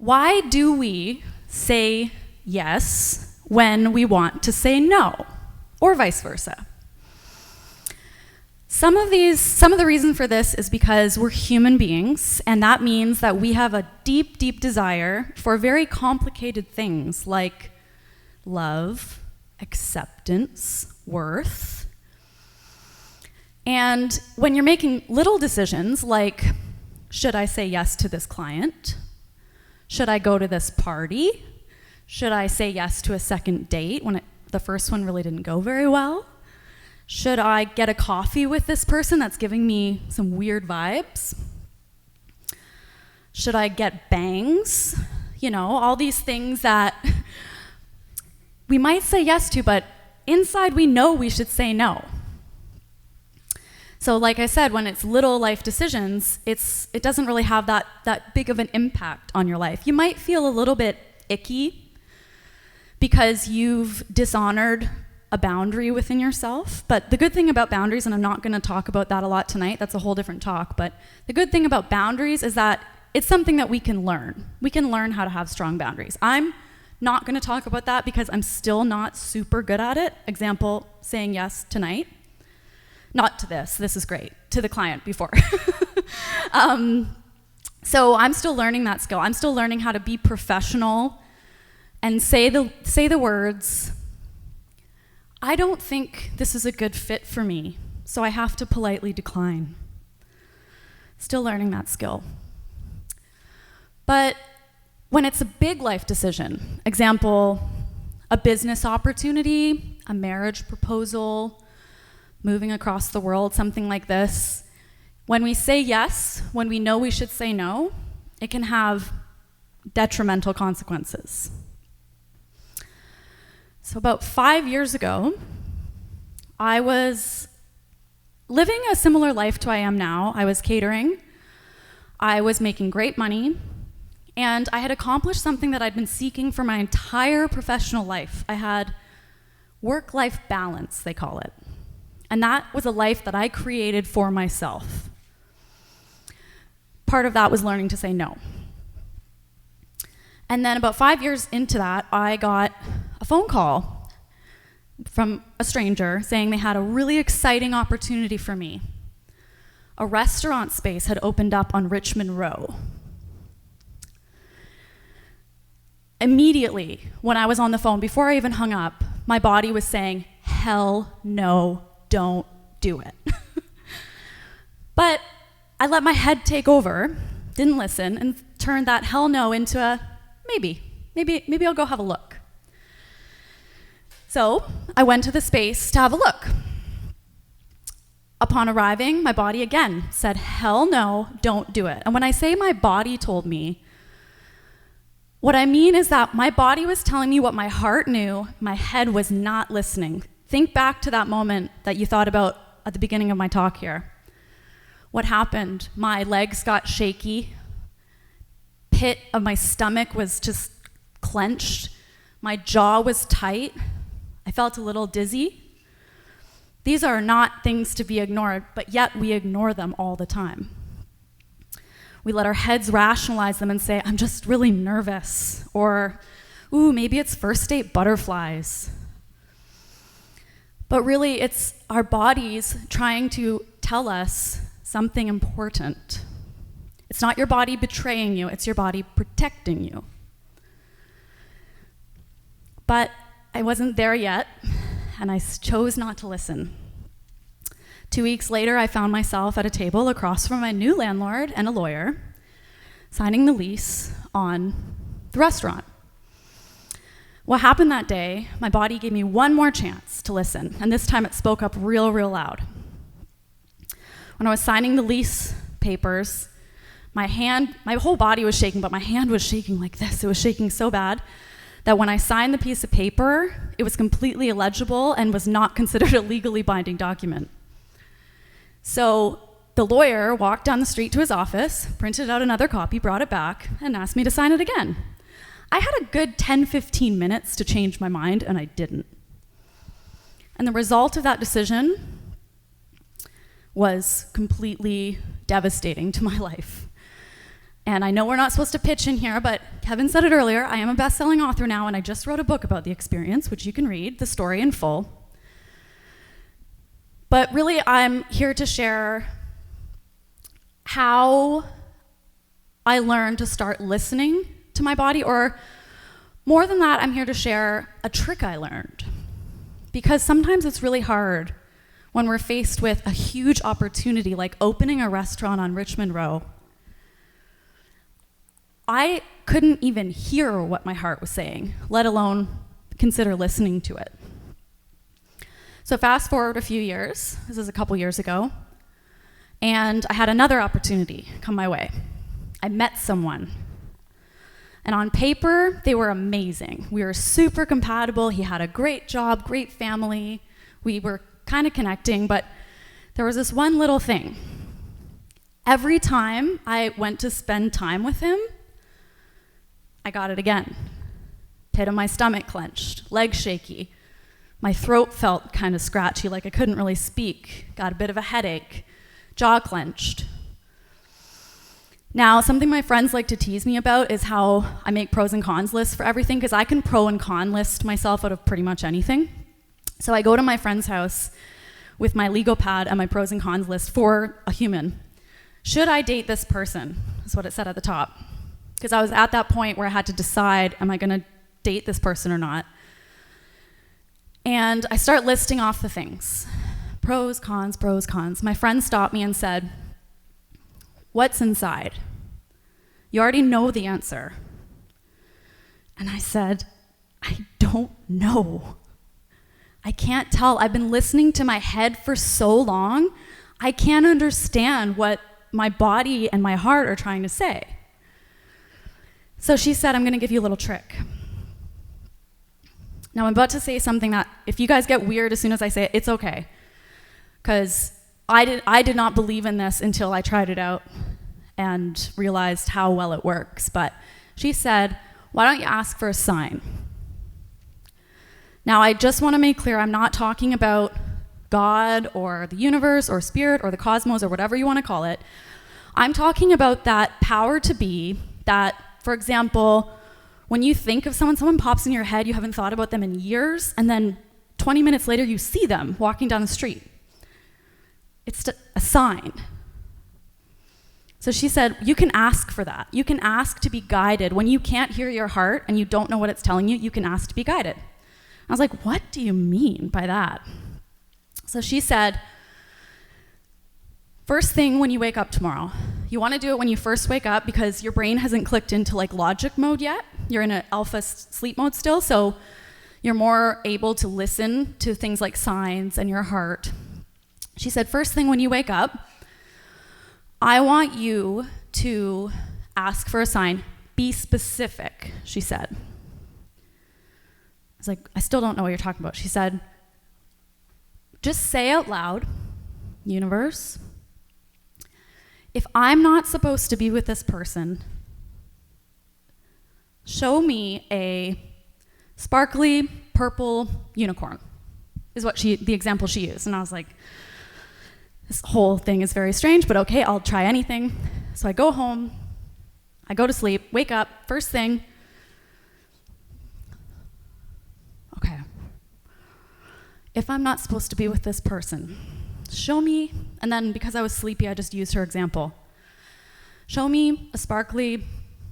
Why do we say yes when we want to say no, or vice versa? Some of the reason for this is because we're human beings, and that means that we have a deep, deep desire for very complicated things like love, acceptance, worth. And when you're making little decisions like, should I say yes to this client? Should I go to this party? Should I say yes to a second date when the first one really didn't go very well? Should I get a coffee with this person that's giving me some weird vibes? Should I get bangs? You know, all these things that we might say yes to, but inside we know we should say no. So like I said, when it's little life decisions, it doesn't really have that big of an impact on your life. You might feel a little bit icky because you've dishonored a boundary within yourself. But the good thing about boundaries, and I'm not going to talk about that a lot tonight, that's a whole different talk, but the good thing about boundaries is that it's something that we can learn. We can learn how to have strong boundaries. I'm not going to talk about that because I'm still not super good at it. Example, saying yes tonight. Not to this is great, to the client before. So I'm still learning that skill. I'm still learning how to be professional and say the words, I don't think this is a good fit for me, so I have to politely decline. Still learning that skill. But when it's a big life decision, example, a business opportunity, a marriage proposal, moving across the world, something like this, when we say yes, when we know we should say no, it can have detrimental consequences. So about 5 years ago, I was living a similar life to I am now. I was catering, I was making great money, and I had accomplished something that I'd been seeking for my entire professional life. I had work-life balance, they call it. And that was a life that I created for myself. Part of that was learning to say no. And then about 5 years into that, I got a phone call from a stranger saying they had a really exciting opportunity for me. A restaurant space had opened up on Richmond Row. Immediately, when I was on the phone, before I even hung up, my body was saying, hell no, don't do it. But I let my head take over, didn't listen, and turned that hell no into a maybe I'll go have a look. So I went to the space to have a look. Upon arriving, my body again said, hell no, don't do it. And when I say my body told me, what I mean is that my body was telling me what my heart knew, my head was not listening. Think back to that moment that you thought about at the beginning of my talk here. What happened? My legs got shaky. Pit of my stomach was just clenched. My jaw was tight. I felt a little dizzy. These are not things to be ignored, but yet we ignore them all the time. We let our heads rationalize them and say, I'm just really nervous, or, ooh, maybe it's first date butterflies. But really, it's our bodies trying to tell us something important. It's not your body betraying you, it's your body protecting you. But I wasn't there yet, and I chose not to listen. 2 weeks later, I found myself at a table across from my new landlord and a lawyer, signing the lease on the restaurant. What happened that day, my body gave me one more chance to listen, and this time it spoke up real loud. When I was signing the lease papers, my whole body was shaking, but my hand was shaking like this. It was shaking so bad that when I signed the piece of paper, it was completely illegible and was not considered a legally binding document. So the lawyer walked down the street to his office, printed out another copy, brought it back, and asked me to sign it again. I had a good 10-15 minutes to change my mind, and I didn't. And the result of that decision was completely devastating to my life. And I know we're not supposed to pitch in here, but Kevin said it earlier, I am a best-selling author now, and I just wrote a book about the experience, which you can read, the story in full. But really, I'm here to share how I learned to start listening to my body, or more than that, I'm here to share a trick I learned. Because sometimes it's really hard when we're faced with a huge opportunity, like opening a restaurant on Richmond Row. I couldn't even hear what my heart was saying, let alone consider listening to it. So fast forward a few years, this is a couple years ago, and I had another opportunity come my way. I met someone, and on paper, they were amazing. We were super compatible. He had a great job, great family. We were kind of connecting, but there was this one little thing. Every time I went to spend time with him, I got it again. Pit of my stomach clenched, legs shaky. My throat felt kind of scratchy, like I couldn't really speak. Got a bit of a headache, jaw clenched. Now, something my friends like to tease me about is how I make pros and cons lists for everything, because I can pro and con list myself out of pretty much anything. So I go to my friend's house with my Lego pad and my pros and cons list for a human. Should I date this person? Is what it said at the top. Because I was at that point where I had to decide, am I going to date this person or not? And I start listing off the things. Pros, cons, pros, cons. My friend stopped me and said, "What's inside? You already know the answer." And I said, "I don't know. I can't tell. I've been listening to my head for so long, I can't understand what my body and my heart are trying to say." So she said, "I'm going to give you a little trick." Now, I'm about to say something that, if you guys get weird as soon as I say it, it's okay. Because I did not believe in this until I tried it out and realized how well it works. But she said, "Why don't you ask for a sign?" Now, I just want to make clear, I'm not talking about God or the universe or spirit or the cosmos or whatever you want to call it. I'm talking about that power to be that, for example, when you think of someone pops in your head, you haven't thought about them in years, and then 20 minutes later you see them walking down the street. It's a sign. So she said, you can ask for that. You can ask to be guided. When you can't hear your heart and you don't know what it's telling you, you can ask to be guided. I was like, what do you mean by that? So she said, first thing when you wake up tomorrow, you want to do it when you first wake up because your brain hasn't clicked into like logic mode yet. You're in an alpha sleep mode still, so you're more able to listen to things like signs and your heart. She said, first thing when you wake up, I want you to ask for a sign. Be specific, she said. I was like, I still don't know what you're talking about. She said, just say out loud, universe, if I'm not supposed to be with this person, show me a sparkly purple unicorn, is what the example she used. And I was like, this whole thing is very strange, but okay, I'll try anything. So I go home, I go to sleep, wake up, first thing, okay, if I'm not supposed to be with this person, show me, and then because I was sleepy, I just used her example. Show me a sparkly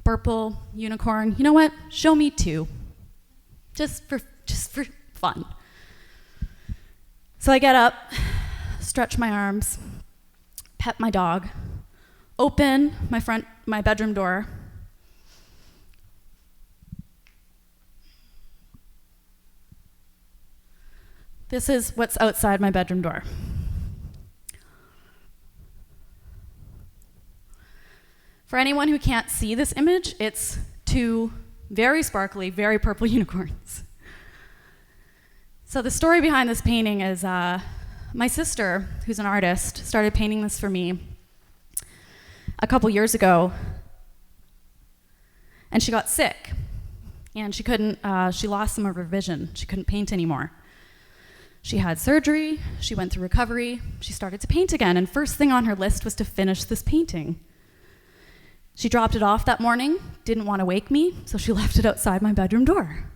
purple unicorn. You know what? Show me two. Just for fun. So I get up, stretch my arms, pet my dog, open my bedroom door. This is what's outside my bedroom door. For anyone who can't see this image, it's two very sparkly, very purple unicorns. So the story behind this painting is my sister, who's an artist, started painting this for me a couple years ago, and she got sick, and she lost some of her vision. She couldn't paint anymore. She had surgery, she went through recovery, she started to paint again, and first thing on her list was to finish this painting. She dropped it off that morning, didn't want to wake me, so she left it outside my bedroom door.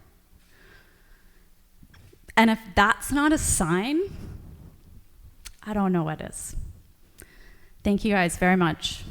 And if that's not a sign, I don't know what is. Thank you guys very much.